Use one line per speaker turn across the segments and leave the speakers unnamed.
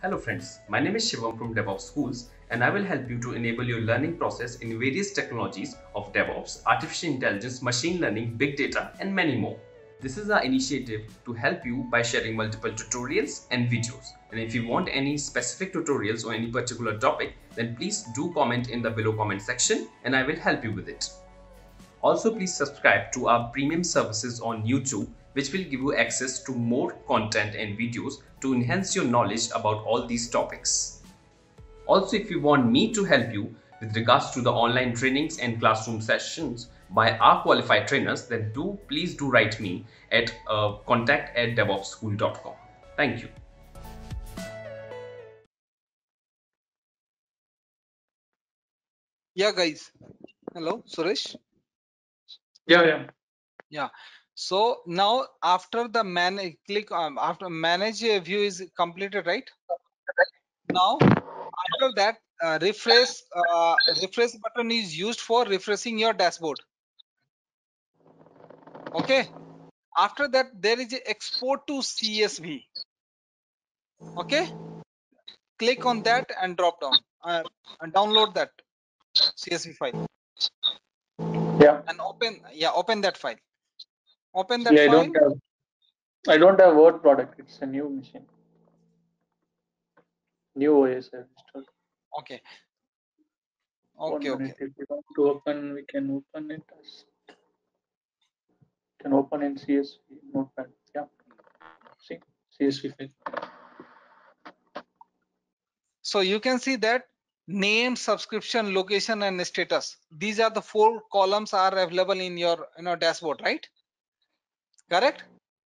Hello friends, my name is Shivam from DevOps Schools and I will help you to enable your learning process in various technologies of DevOps, artificial intelligence, machine learning, big data and many more. This is our initiative to help you by sharing multiple tutorials and videos. And if you want any specific tutorials or any particular topic, then please do comment in the below comment section and I will help you with it. Also, please subscribe to our premium services on YouTube, which will give you access to more content and videos to enhance your knowledge about all these topics. Also, if you want me to help you with regards to the online trainings and classroom sessions by our qualified trainers, then please do write me at contact@devopsschool.com. Thank you.
Yeah, guys. Hello, Suresh.
Yeah.
Yeah. So now after the after manage view is completed, right? Now after that, refresh button is used for refreshing your dashboard. Okay. After that, there is a export to CSV. Okay. Click on that and drop down and download that CSV file
Yeah.
and open that file. Open that
See,
file.
I don't have Word product. It's a new machine. New OS I installed.
Okay.
1 minute.
Okay.
If you want to open, we can open it as can open in CSV notepad. Yeah. See, CSV file.
So you can see that name, subscription, location, and status. These are the 4 columns are available in your dashboard, right? Correct.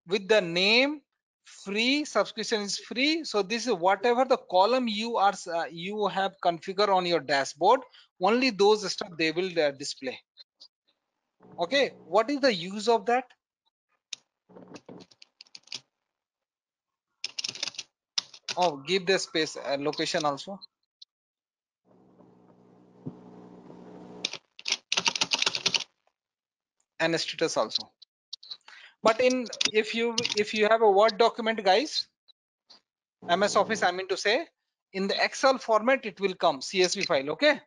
With the name, free subscription is free. So this is whatever the column you have configured on your dashboard. Only those stuff they will display. Okay. What is the use of that? Oh, give the space location also. And status also. But if you have a Word document, guys, MS Office, I mean to say, in the Excel format, it will come CSV file. Okay.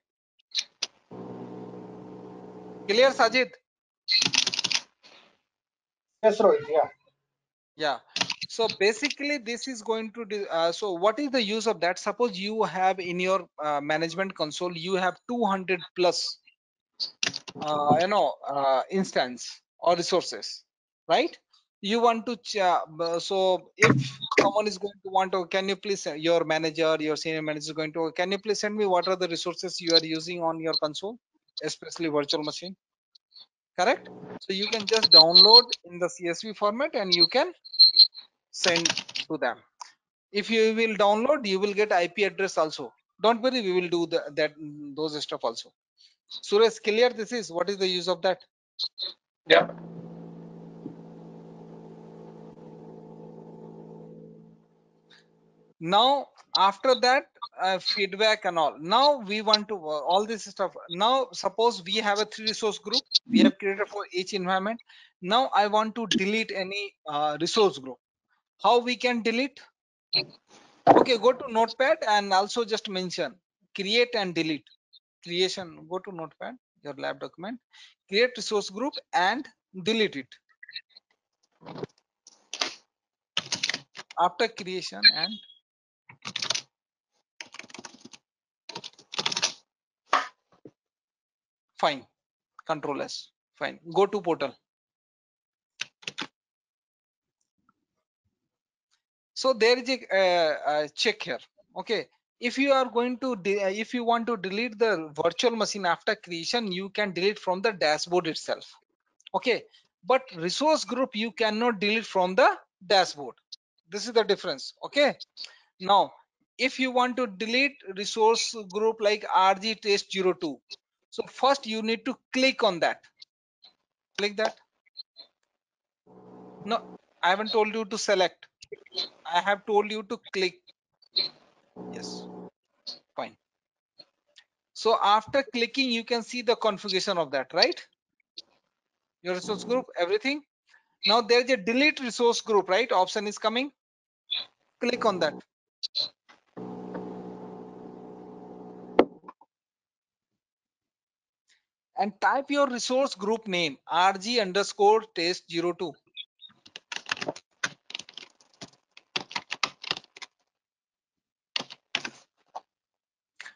Clear, Sajid?
Yes, Rohit. Yeah.
Yeah. So basically, this is going to do. So what is the use of that? Suppose you have in your management console, you have 200 plus, instance or resources, right? You want to. So if someone is going to want to, can you please your manager, your senior manager is going to, can you please send me what are the resources you are using on your console, especially virtual machine? Correct. So you can just download in the CSV format and you can send to them. If you will download, you will get IP address also. Don't worry, we will do those stuff also. Suresh, clear this is what is the use of that?
Yeah.
Now after that, feedback and all. Now we want to all this stuff. Now suppose we have a 3 resource group we have created for each environment. Now I want to delete any resource group. How we can delete? Okay, go to notepad and also just mention create and delete. Creation, go to notepad, your lab document, create resource group and delete it. After creation and fine, control S, fine, go to portal. So there is a check here. Okay, if you are going to if you want to delete the virtual machine after creation, you can delete from the dashboard itself. Okay, but resource group you cannot delete from the dashboard. This is the difference. Okay, now if you want to delete resource group like rg test 02, so first you need to click on that. Click that. No, I haven't told you to select. I have told you to click. Yes, fine. So after clicking, you can see the configuration of that, right? Your resource group, everything. Now there is a delete resource group, right? Option is coming. Click on that. and type your resource group name rg underscore test 02.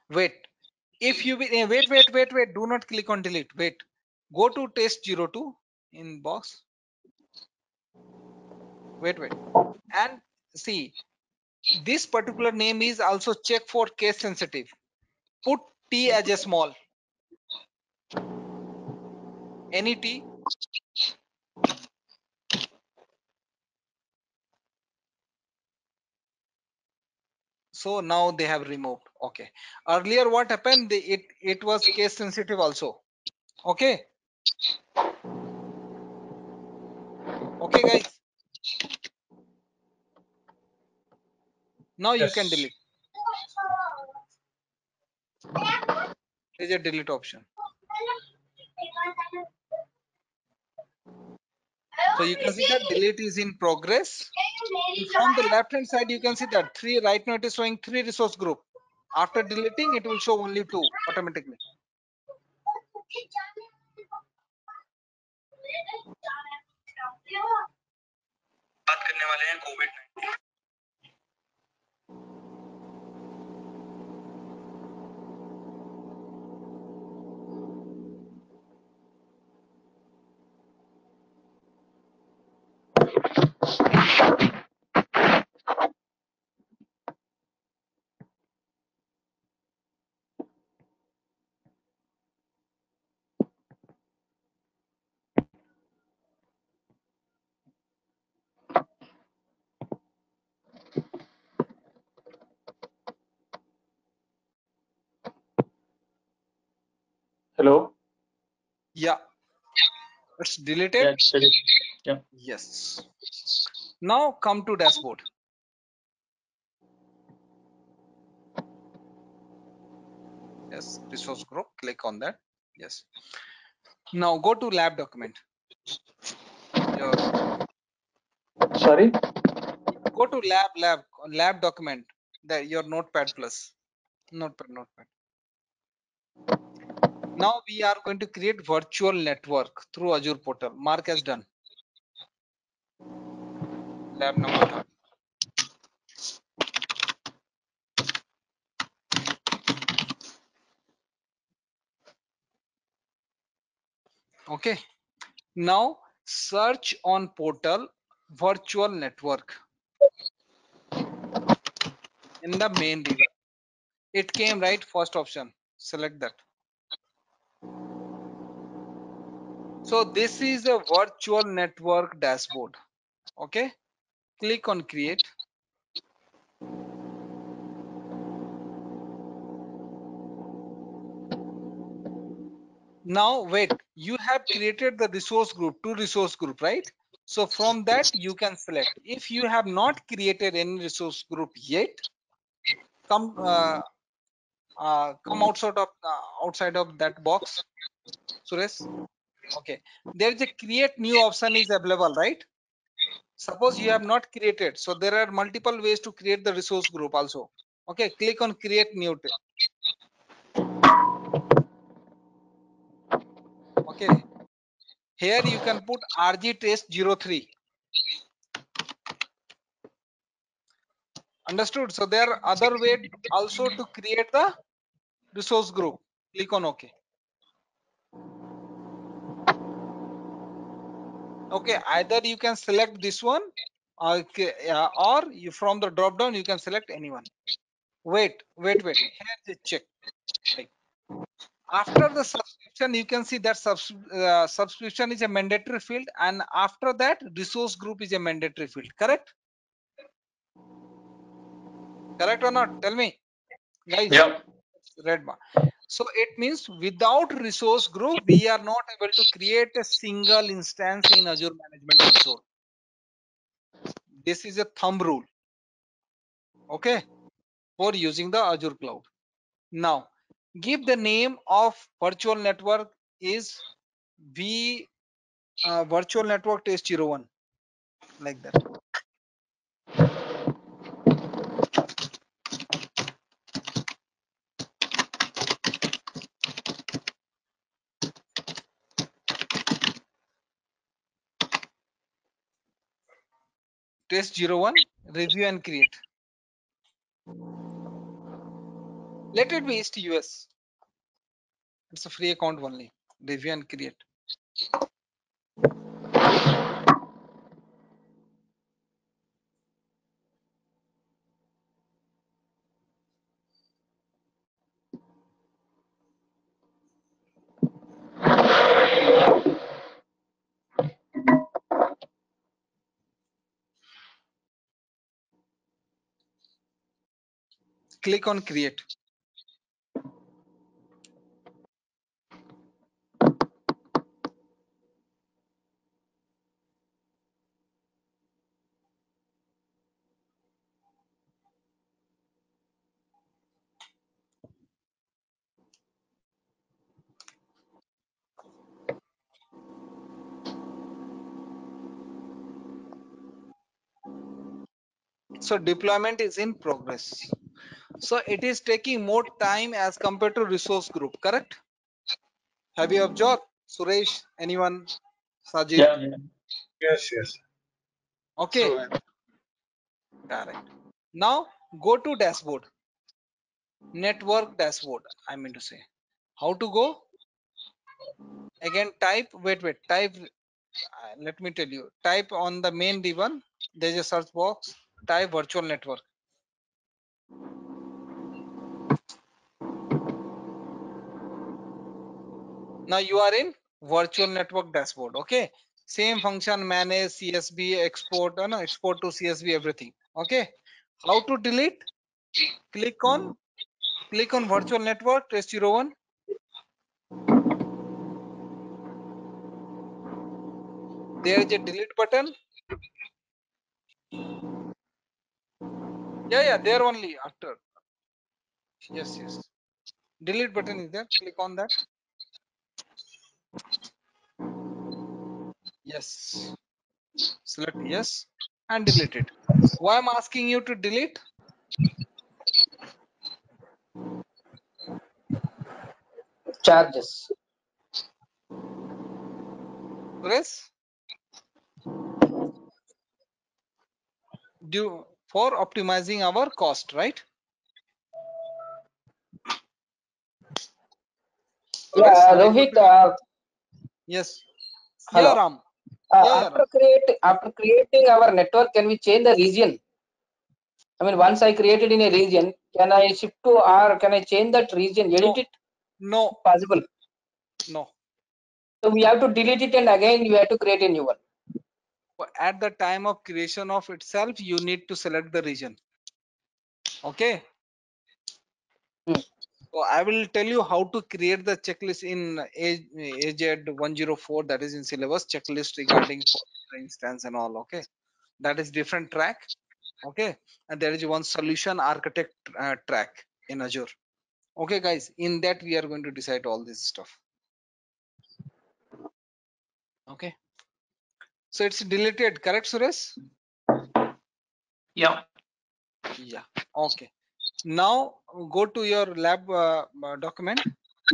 Wait, if you wait, do not click on delete. Wait, go to test 02 in box. Wait, and see, this particular name is also check for case sensitive. Put T as a small, any T. So now they have removed. Okay, earlier what happened, it was case sensitive also. Okay, okay guys, now you can
Yes.
delete. There's a delete option. So you can see that delete is in progress. And from the left hand side, you can see that three, right now it is showing 3 resource group. After deleting, it will show only 2 automatically.
Hello.
Yeah, it's deleted.
Yeah, it's ready. Yeah.
Yes. Now come to dashboard. Yes, resource group, click on that. Yes. Now go to lab document.
Sorry.
Go to lab document, that your notepad plus notepad. Now we are going to create virtual network through Azure portal. Mark as done. Lab number 3. Okay. Now search on portal virtual network in the main river. It came right, first option. Select that. So this is a virtual network dashboard. Okay. Click on create. Now wait, you have created the resource group, 2 resource group, right? So from that you can select. If you have not created any resource group yet, come outside of that box, Suresh. Okay, there is a create new option is available, right? Suppose you have not created, so there are multiple ways to create the resource group also. Okay, click on create new. Okay, here you can put rg test 03. Understood? So there are other way also to create the resource group. Click on OK. Okay, either you can select this one, or you, from the drop down you can select anyone. Wait. Here's a check. Right. After the subscription, you can see that subscription is a mandatory field, and after that resource group is a mandatory field. Correct? Correct or not? Tell me, guys.
Yeah.
Red bar. So it means without resource group, we are not able to create a single instance in Azure Management Console. This is a thumb rule. Okay, for using the Azure cloud. Now, give the name of virtual network is virtual network test 01, like that. test 01, review and create. Let it be East US. It's a free account only. Review and create. Click on create. So deployment is in progress. So it is taking more time as compared to resource group, correct? Have you observed? Suresh, anyone? Sajid?
Yeah, yeah.
Yes, yes.
Okay,
So,
correct. Now go to dashboard. Network dashboard, I mean to say. How to go? Again, type, type, let me tell you. Type on the main D1, there's a search box, type virtual network. Now you are in virtual network dashboard. Okay, same function, manage, CSV, export, no, export to CSV, everything. Okay, how to delete? Click on virtual network test 01. There is a delete button. Yeah, there only after. Yes. Delete button is there. Click on that. Yes. Select yes and delete it. Why I'm asking you to delete?
Charges.
Press due for optimizing our cost, right? Press,
Yeah,
are you able
Rohit.
to hear me? Yes. Yeah,
Hello.
Ram. Yeah, Ram.
After creating our network, can we change the region? I mean, once I created in a region, can I shift to or can I change that region? Edit it?
No.
Possible.
No.
So we have to delete it and again you have to create a new one.
At the time of creation of itself, you need to select the region. Okay. So I will tell you how to create the checklist in AZ 104, that is in syllabus, checklist regarding for instance and all. Okay, that is different track. Okay, and there is one solution architect track in Azure. Okay, guys, in that we are going to decide all this stuff. Okay, so it's deleted, correct, Suresh?
Yeah.
Yeah. Okay. Now go to your lab document.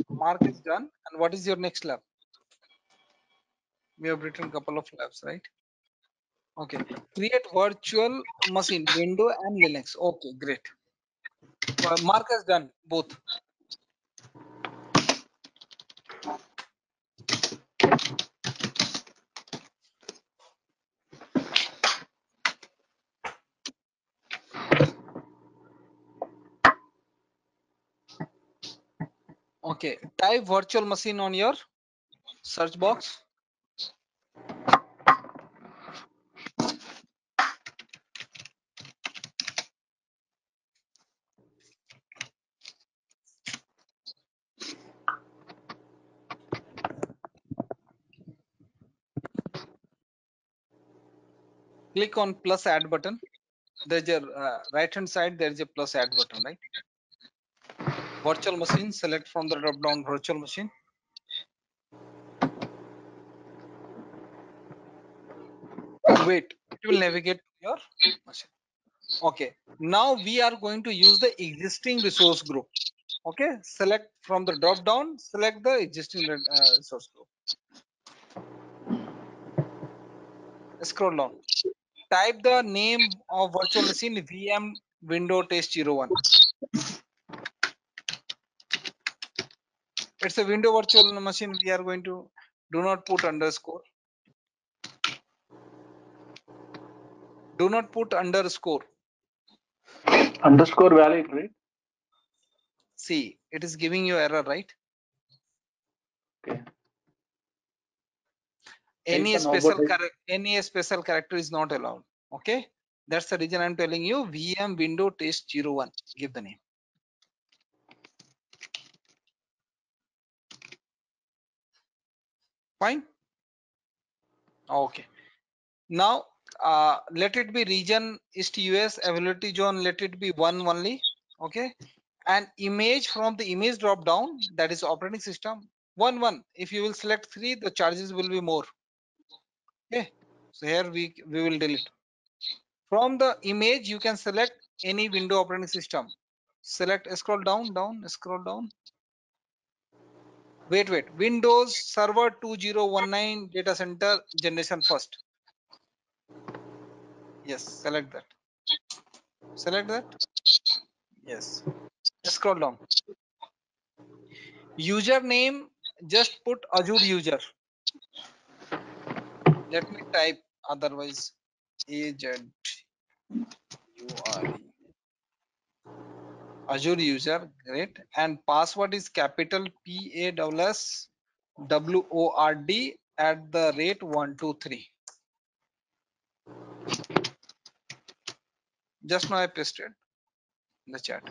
Mark is done. And what is your next lab? We have written couple of labs, right? Okay. Create virtual machine, Windows and Linux. Okay, great. Mark has done both. Okay. Type virtual machine on your search box. Click on plus add button. There's a right hand side, there is a plus add button, right? Virtual machine, select from the drop down virtual machine. And wait, it will navigate your machine. Okay, now we are going to use the existing resource group. Okay, select from the drop down, select the existing resource group. Scroll down. type the name of virtual machine VM window test 01. It's a window virtual machine. We are going to do not put underscore. Do not put underscore.
Underscore valid, right?
See, it is giving you error, right?
Okay.
Any
Type
any special character is not allowed. Okay, that's the reason I'm telling you VM window test 01. Give the name. Fine. Okay. Now let it be region East US, availability zone, let it be 1 only. Okay, and image from the image drop down, that is operating system 1. If you will select 3, the charges will be more. Okay, so here we will delete. From the image you can select any window operating system. Select, scroll down, scroll down. Wait, Windows Server 2019 data center generation first. Yes, select that. Select that. Yes. Scroll down. Username, just put Azure user. Let me type, otherwise AZURE. Azure user, great. And password is capital PASSWORD@123. Just now I pasted in the chat.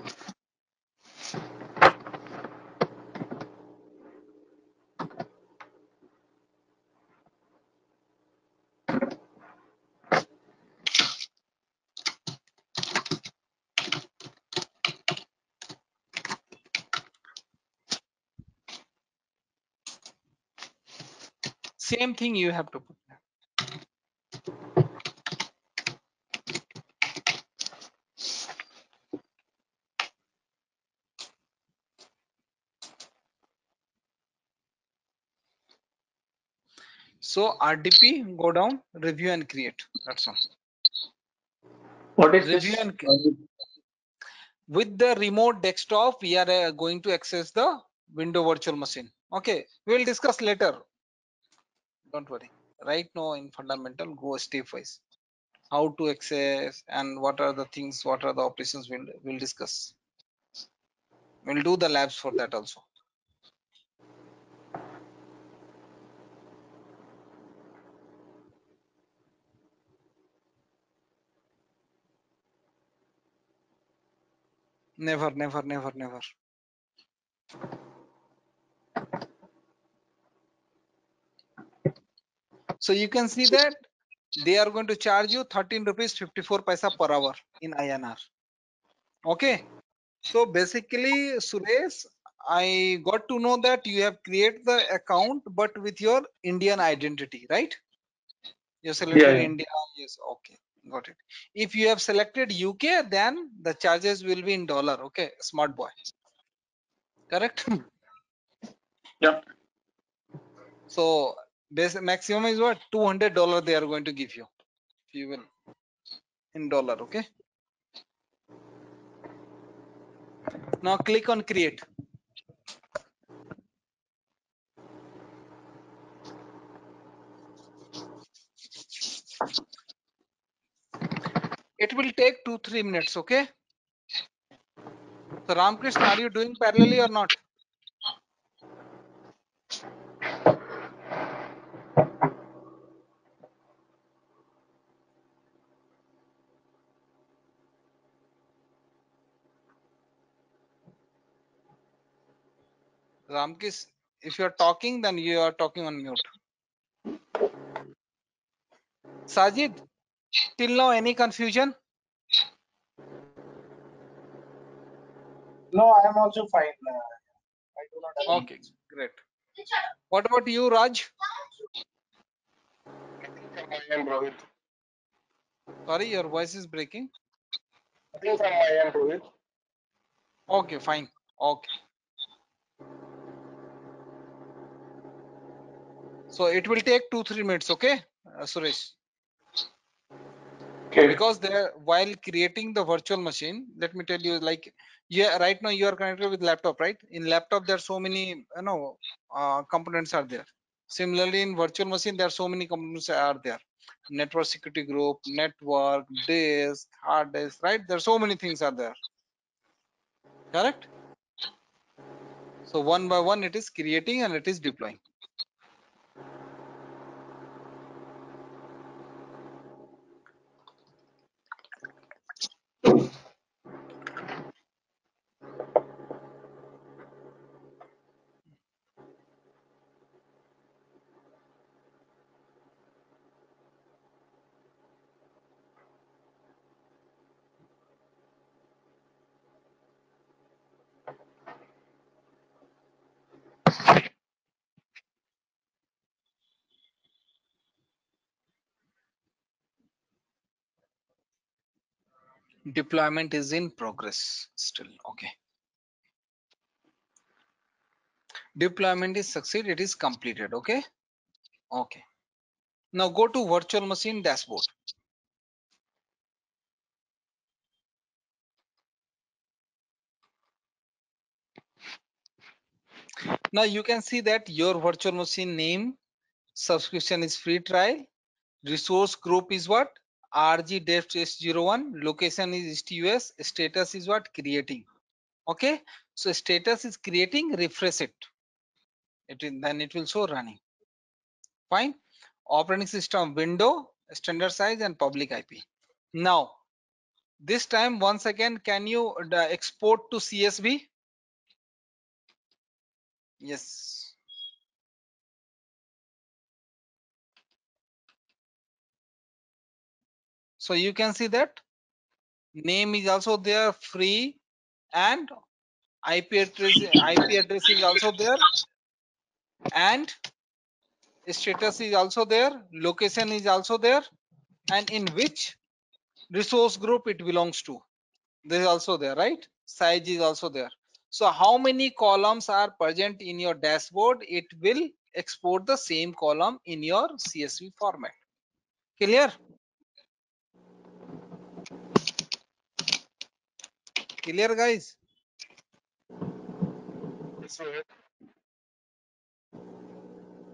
Same thing you have to put. So RDP, go down, review and create. That's all.
What is
Review
this?
and with the remote desktop, we are going to access the window virtual machine. Okay, we will discuss later. Don't worry. Right now in fundamental, go stepwise. How to access and what are the things, what are the operations we'll discuss. We'll do the labs for that also. Never. So you can see that they are going to charge you 13 rupees 54 paisa per hour in INR. Okay. So basically, Suresh, I got to know that you have created the account, but with your Indian identity, right? You selected
Yeah.
India. Yes. Okay. Got it. If you have selected UK, then the charges will be in dollar. Okay. Smart boy. Correct.
Yeah.
So maximum is what? $200 they are going to give you. If you will in dollar. Okay. Now click on create. It will take 2-3 minutes. Okay. So Ramkrishna, are you doing parallelly or not? Ramkis, if you are talking, then you are talking on mute. Sajid, till now any confusion?
No, I am also fine. I do not have any
Okay, great. What about you, Raj?
nothing from my end, Rohit.
Sorry, your voice is breaking.
Nothing from my end, Rohit.
Okay, fine. Okay. So it will take 2-3 minutes, okay, Suresh?
Okay.
Because there, while creating the virtual machine, let me tell you, like, yeah, right now you are connected with laptop, right? In laptop, there are so many, components are there. Similarly, in virtual machine, there are so many components are there. Network security group, network, disk, hard disk, right? There are so many things are there. Correct? So one by one, it is creating and it is deploying. Deployment is in progress still. Okay. Deployment is succeed. It is completed. Okay. Okay. Now go to virtual machine dashboard. Now you can see that your virtual machine name, subscription is free trial, resource group is what? RG Dev S01, location is STUS, status is what? Creating. Okay. So status is creating, refresh it. Then it will show running. Fine. Operating system window, standard size and public IP. Now, this time once again, can you export to CSV? Yes. So you can see that name is also there, free, and IP address is also there, and status is also there, location is also there, and in which resource group it belongs to. This is also there, right? Size is also there. So how many columns are present in your dashboard? It will export the same column in your CSV format. Clear? Clear, guys?
Yes, Rohit.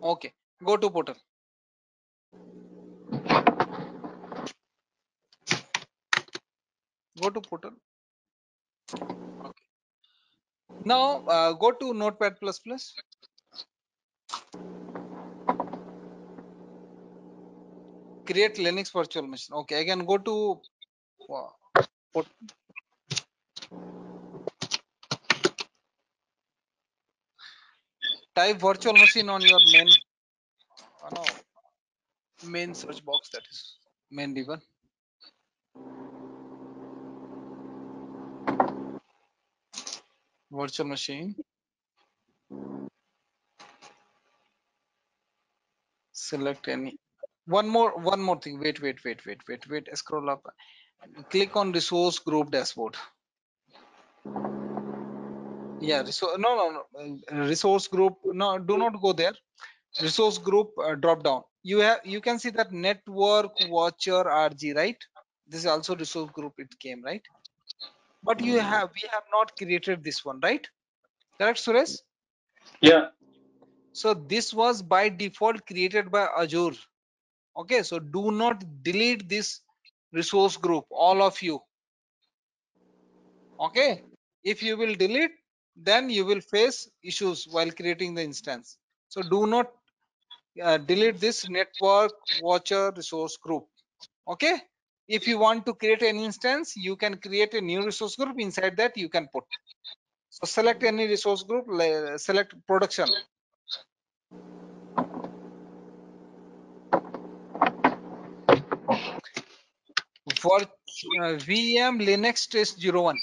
Okay. Go to portal. Go to portal. Okay. Now go to Notepad++. Create Linux virtual machine. Okay. Again, go to type virtual machine on your main main search box, that is main ribbon. Virtual machine. Select any. One more thing. Wait. Scroll up. Click on resource group dashboard. Yeah. No. Resource group. No, do not go there. Resource group drop down. You can see that network watcher RG, right? This is also resource group. It came, right? But we have not created this one, right? Correct, Suresh?
Yeah.
So this was by default created by Azure. Okay, so do not delete this resource group, all of you. Okay, if you will delete, then you will face issues while creating the instance. So do not delete this network watcher resource group. Okay, if you want to create an instance, you can create a new resource group. Inside that you can put. So select any resource group, select production. For VM Linux test 01.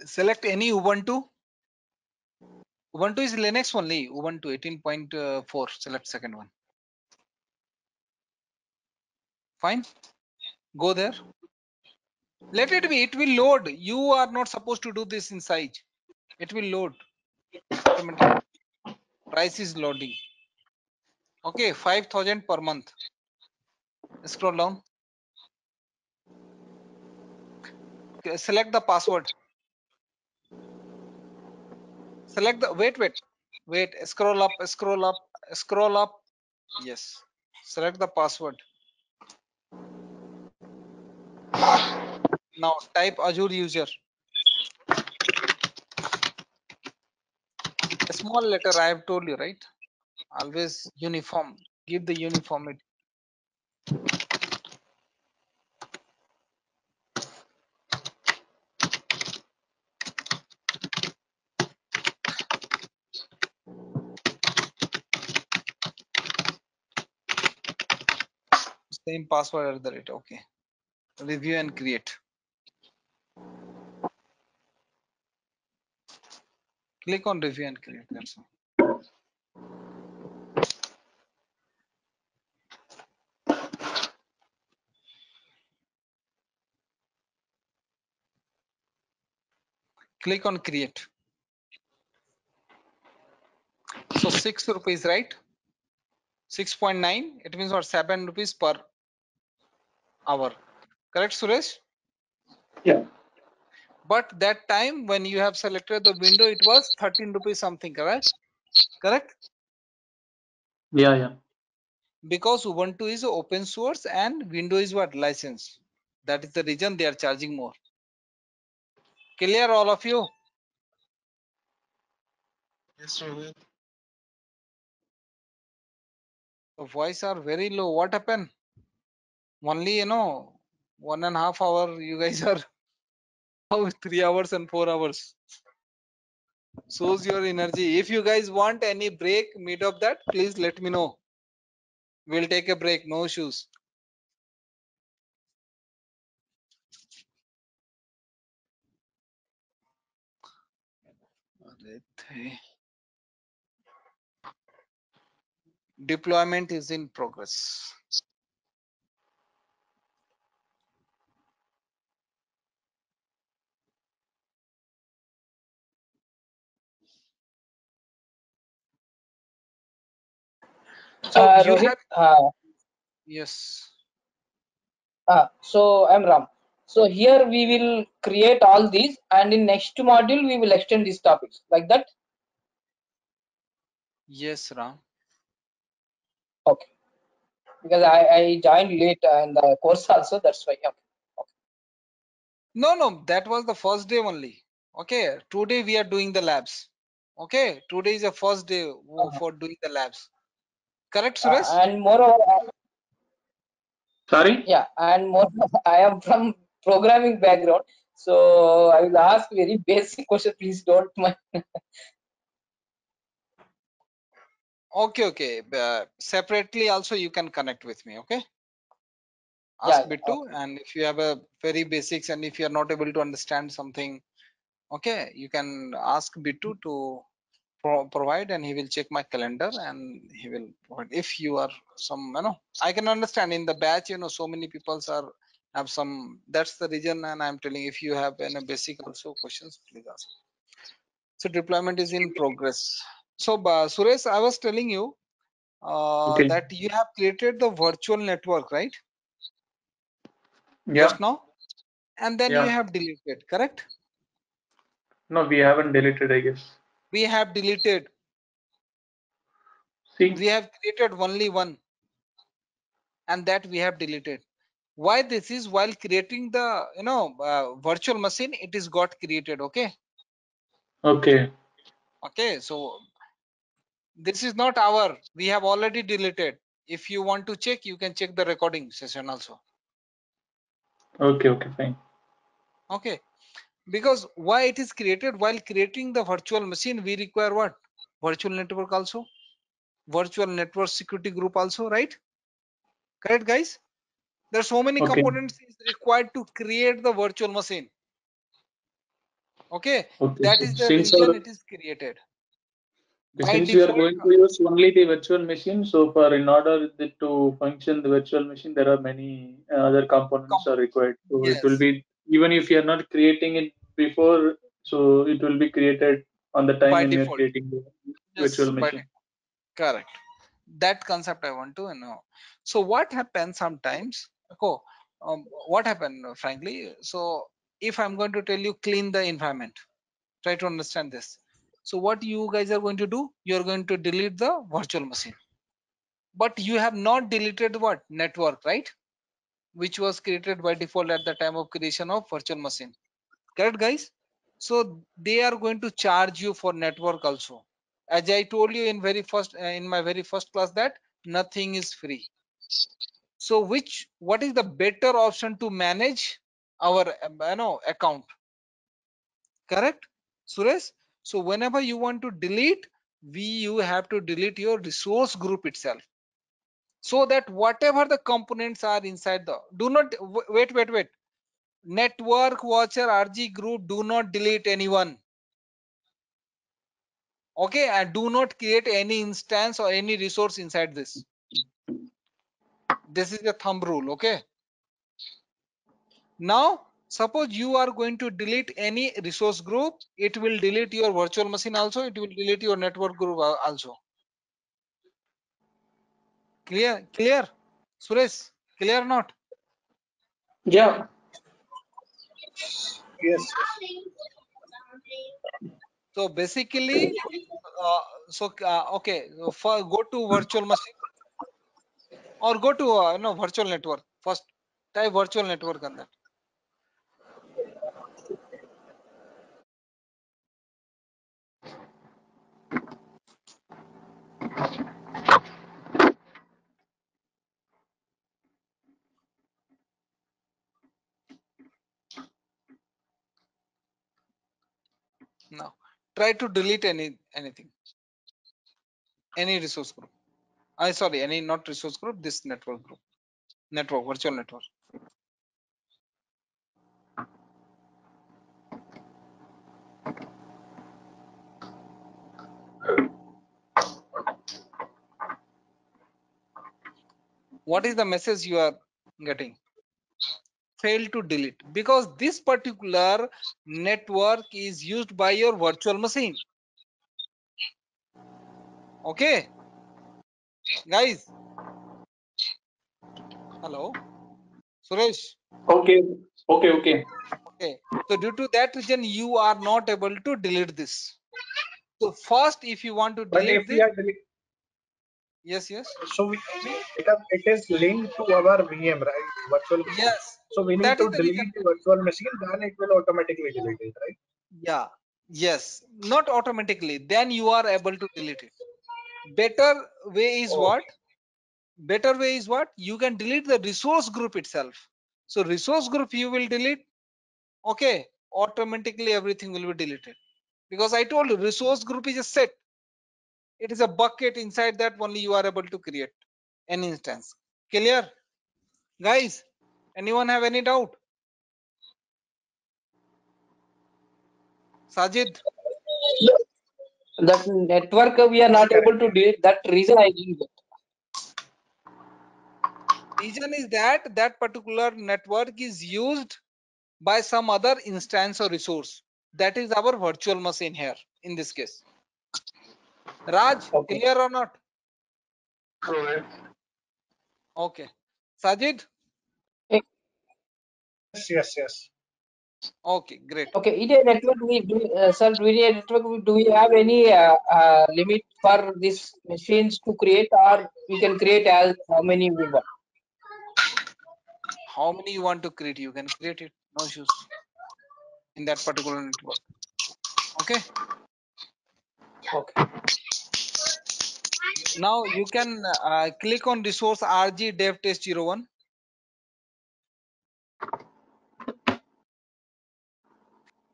Select any Ubuntu. Ubuntu is Linux only. Ubuntu 18.4. Select second one. Fine. Go there. Let it be. It will load. You are not supposed to do this inside. It will load automatically. Price is loading. Okay, 5,000 per month. Scroll down. Okay, select the password. Select the wait. Scroll up. Yes. Select the password. Now type Azure user. A small letter. I have told you, right? Always uniform. Give the uniformity. Same password at the rate. Okay. Review and create. Click on review and create. That's all. Click on create. So 6 rupees, right? 6.9. It means what? 7 rupees per hour. Correct, Suresh?
Yeah.
But that time when you have selected the window, it was 13 rupees something. Correct? Correct?
Yeah. Yeah.
Because Ubuntu is open source and Windows is what? License. That is the reason they are charging more. Clear, all of you?
Yes, Rohit.
The voice are very low. What happened? Only 1.5 hour. You guys are how 3 hours and 4 hours. Shows your energy. If you guys want any break mid of that, please let me know. We'll take a break. No issues. Deployment is in progress. So you
Rohit,
have yes.
so I'm Ram. So here we will create all these, and in next module we will extend these topics like that.
Yes, Ram.
Okay. Because I joined late in the course also. That's why. Okay.
No, that was the first day only. Okay, today we are doing the labs. Okay, today is the first day for doing the labs. Correct, Suresh?
And moreover,
Sorry.
yeah, and more. I am from programming background, so I will ask very basic question. Please don't mind.
Okay. Separately also you can connect with me. Okay.
Yeah.
Ask Bittu, and if you have a very basics and if you are not able to understand something, okay, you can ask Bittu to provide, and he will check my calendar and he will provide. If you are some, I can understand in the batch, so many people have some. That's the reason, and I'm telling, if you have any basic also questions, please ask. So deployment is in progress. So Suresh, I was telling you
Okay.
that you have created the virtual network, right?
Yeah.
Just now, and then you
Yeah.
have deleted, correct?
No, we haven't deleted, I guess.
We have deleted.
See.
We have created only one, and that we have deleted. Why this is? While creating the virtual machine, it is got created. Okay.
Okay.
So this is not our. We have already deleted. If you want to check, you can check the recording session also.
Okay. Fine.
Okay. Because why it is created? While creating the virtual machine, we require what? Virtual network also, virtual network security group also, right? Correct, guys? There are so many
Okay.
components is required to create the virtual machine. Okay,
Okay.
that
So
is the
since
reason
our
it is created. By
Since we are
default,
going to use only the virtual machine, so for in order to function the virtual machine, there are many other components are required. So it will
yes,
be, even if you are not creating it before, so it will be created on the time
by
when you are
default,
creating the
yes,
virtual
by
machine.
default. Correct. That concept I want to know. So what happens sometimes? Oh, what happened, frankly? So if I'm going to tell you clean the environment, try to understand this. So what you guys are going to do? You're going to delete the virtual machine, but you have not deleted what network, right? Which was created by default at the time of creation of virtual machine. Correct, guys? So they are going to charge you for network also. As I told you in in my very first class, that nothing is free. So what is the better option to manage our account? Correct, Suresh? So whenever you want to delete, you have to delete your resource group itself, so that whatever the components are inside the, do not wait, network watcher RG group, do not delete anyone. Okay, and do not create any instance or any resource inside this. This is the thumb rule. Okay, now suppose you are going to delete any resource group, it will delete your virtual machine also, it will delete your network group also. Clear, Suresh? Clear or not?
Yeah.
Yes.
So basically, okay, so go to virtual machine or go to no virtual network first. Type virtual network on that. Now try to delete anything, any resource group. I sorry, any not resource group, this network group, network, virtual network. What is the message you are getting? Fail to delete, because this particular network is used by your virtual machine. Okay, guys. Hello, Suresh.
Okay. Okay.
Okay, so due to that reason, you are not able to delete this. So first, if you want to
But if
delete
we
this,
are
yes,
so it is linked to our VM, right? Virtual machine.
yes,
So we need
that is
to
the reason.
delete the virtual machine, then it will automatically delete it, right?
Yeah, yes, not automatically. Then you are able to delete it. Better way is what?
Okay.
Better way is what? You can delete the resource group itself. So resource group you will delete. Okay, automatically everything will be deleted, because I told you resource group is a set. It is a bucket, inside that only you are able to create an instance. Clear, guys? Anyone have any doubt? Sajid?
That network we are not able to delete. That reason I didn't get.
Reason is that that particular network is used by some other instance or resource. That is our virtual machine here in this case. Raj,
Okay.
clear or not?
Correct.
Okay. Sajid?
Yes.
Okay, great.
Okay. In a network, we do, sir. In a network, do we have any limit for these machines to create, or we can create as how many we want?
How many you want to create? You can create it. No issues in that particular network. Okay.
Okay.
Now you can click on resource RG dev test 01.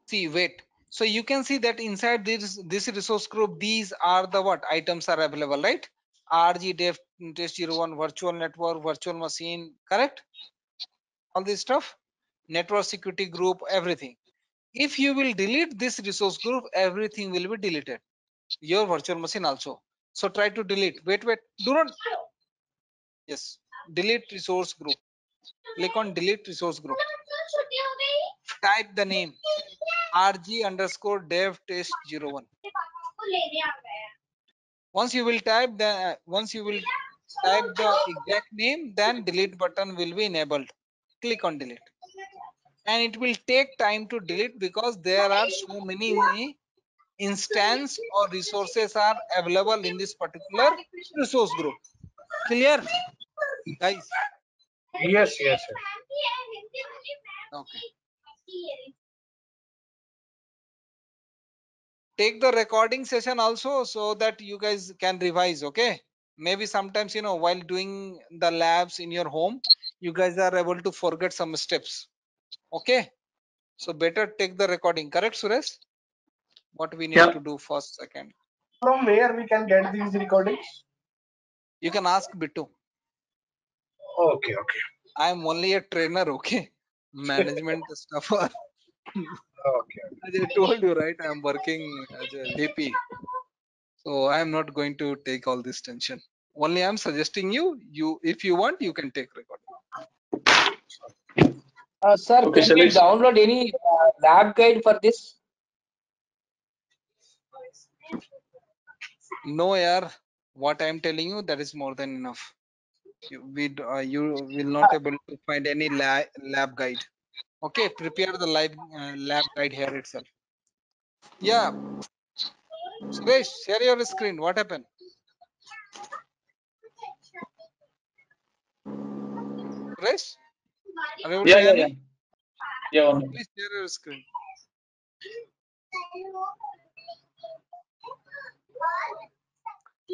See, wait. So you can see that inside this resource group, these are the what items are available, right? RG dev test 01, virtual network, virtual machine, correct? All this stuff, network security group, everything. If you will delete this resource group, everything will be deleted. your virtual machine also. So try to delete. Wait, do not. Yes, delete resource group. Click on delete resource group. Type the name rg_dev test01. Once you will type the exact name, then delete button will be enabled. Click on delete. And it will take time to delete because there are so many instance or resources are available in this particular resource group. Clear, guys?
Yes, yes, sir.
Okay. Take the recording session also so that you guys can revise. Okay, maybe sometimes, you know, while doing the labs in your home, you guys are able to forget some steps. Okay, so better take the recording. Correct, Suresh? What we need to do first, second.
From where we can get these recordings?
You can ask Bittu.
Okay, okay.
I am only a trainer. Okay, management stuff.
Okay.
As I told you, right? I am working as a VP, so I am not going to take all this tension. Only I am suggesting you if you want, you can take recording.
Sir,
Okay,
can we
Shailesh.
download any lab guide for this?
No, yaar. What I am telling you, that is more than enough. You will not able to find any lab guide. Okay, prepare the lab guide here itself. Yeah, Suresh, share your screen. What happened? Suresh, are you able to hear me?
Yeah, one minute.
Please share your screen.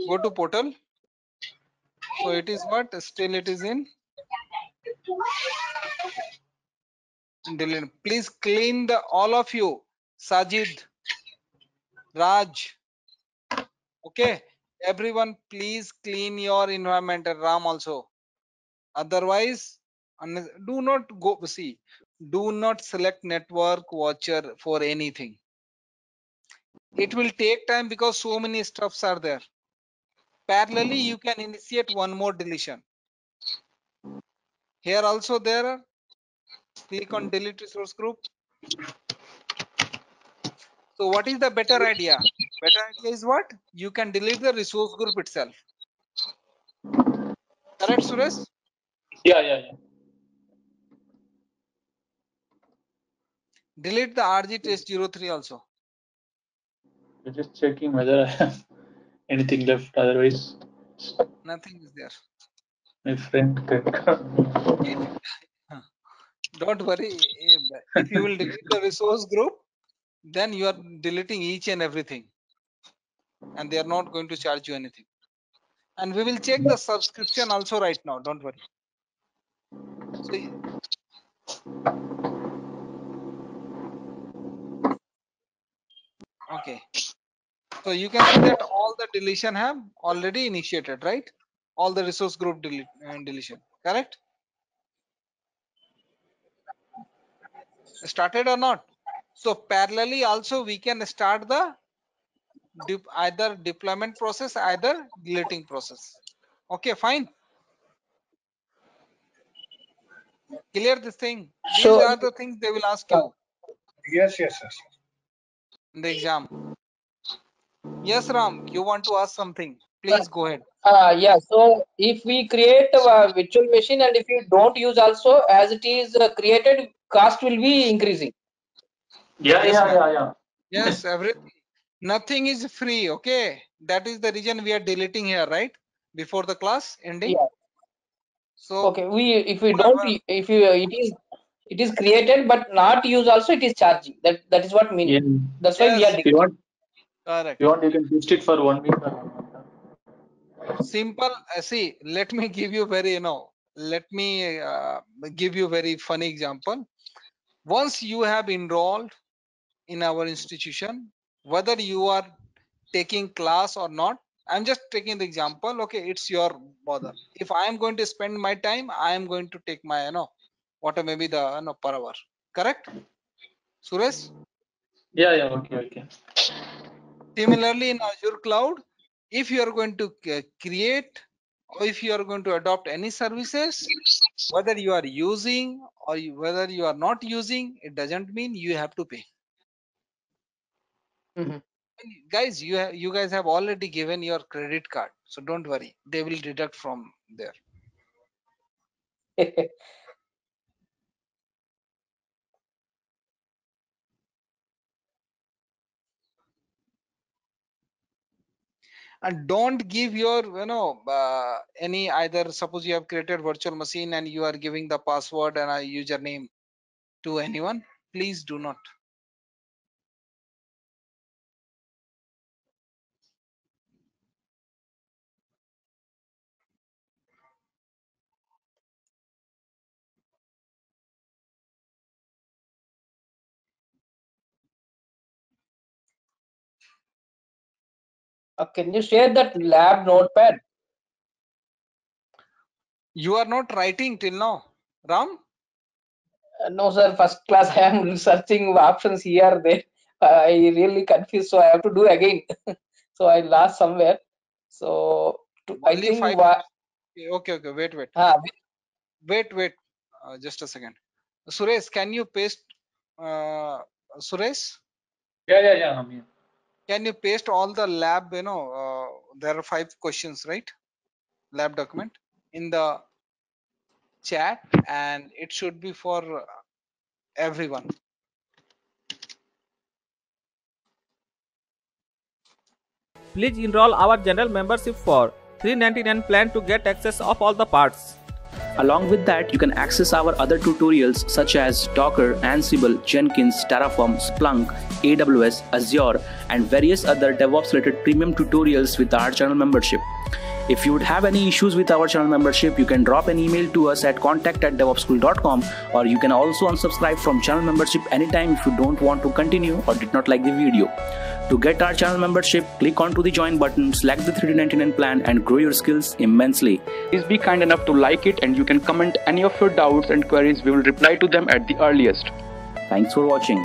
Go to portal. So it is what? Still it is in delete. Please clean the all of you. Sajid, Raj. Okay. Everyone, please clean your environment and RAM also. Otherwise, do not go see. Do not select network watcher for anything. It will take time because so many stuffs are there. Parallelly, you can initiate one more deletion. Here also there are. Click on delete resource group. So what is the better idea? Better idea is what? You can delete the resource group itself. Correct, Suresh?
Yeah.
Delete the RG test 03 also.
We're just checking whether I have anything left. Otherwise,
Nothing is there.
my friend can come.
Don't worry. If you will delete the resource group, then you are deleting each and everything. And they are not going to charge you anything. And we will check the subscription also right now. Don't worry. So, okay. So you can see that all the deletion have already initiated, right? All the resource group deletion, correct? Started or not? So parallelly also we can start the either deployment process, either deleting process. Okay, fine. Clear this thing. These
So,
are the things they will ask you
Yes.
in the exam. Yes, Ram, you want to ask something? Please go ahead.
yeah. So, if we create a virtual machine and if you don't use also as it is created, cost will be increasing.
Yes, ma'am.
Yeah.
Yes, everything. Nothing is free. Okay, that is the reason we are deleting here, right? Before the class ending.
Yeah.
So
Okay. If we don't,
whoever,
if you it is created but not used also, it is charging. That is what mean.
Yeah.
That's why we are
yes,
You
declaring.
want
correct.
you can boost it for 1 week.
Simple. See, let me give you very, let me give you very funny example. Once you have enrolled in our institution, whether you are taking class or not, I'm just taking the example. Okay, it's your bother. If I am going to spend my time, I am going to take my, whatever may be the per hour. Correct, Suresh?
Yeah. Okay.
Similarly, in Azure Cloud, if you are going to create or if you are going to adopt any services, whether you are using or whether you are not using, it doesn't mean you have to pay.
Mhm.
Guys, you guys have already given your credit card, so don't worry, they will deduct from there. And don't give your any, either suppose you have created virtual machine and you are giving the password and a username to anyone, please do not.
Can you share that lab notepad?
You are not writing till now, Ram?
No, sir. First class. I am researching options here. There, I really confused. So I have to do again. So I lost somewhere. So I
Only
think
5.
what?
Okay, wait.
Ah,
Wait. Just a second. Suresh, can you paste? Suresh,
Yeah, I'm here.
can you paste all the lab? There are 5 questions, right? Lab document in the chat, and it should be for everyone.
Please enroll our general membership for $399 plan to get access of all the parts.
Along with that, you can access our other tutorials such as Docker, Ansible, Jenkins, Terraform, Splunk, AWS, Azure, and various other DevOps related premium tutorials with our channel membership. If you would have any issues with our channel membership, you can drop an email to us at contact@devopsschool.com, or you can also unsubscribe from channel membership anytime if you don't want to continue or did not like the video. To get our channel membership, click onto the join button, select the $399 plan and grow your skills immensely. Please be kind enough to like it, and you can comment any of your doubts and queries. We will reply to them at the earliest. Thanks for watching.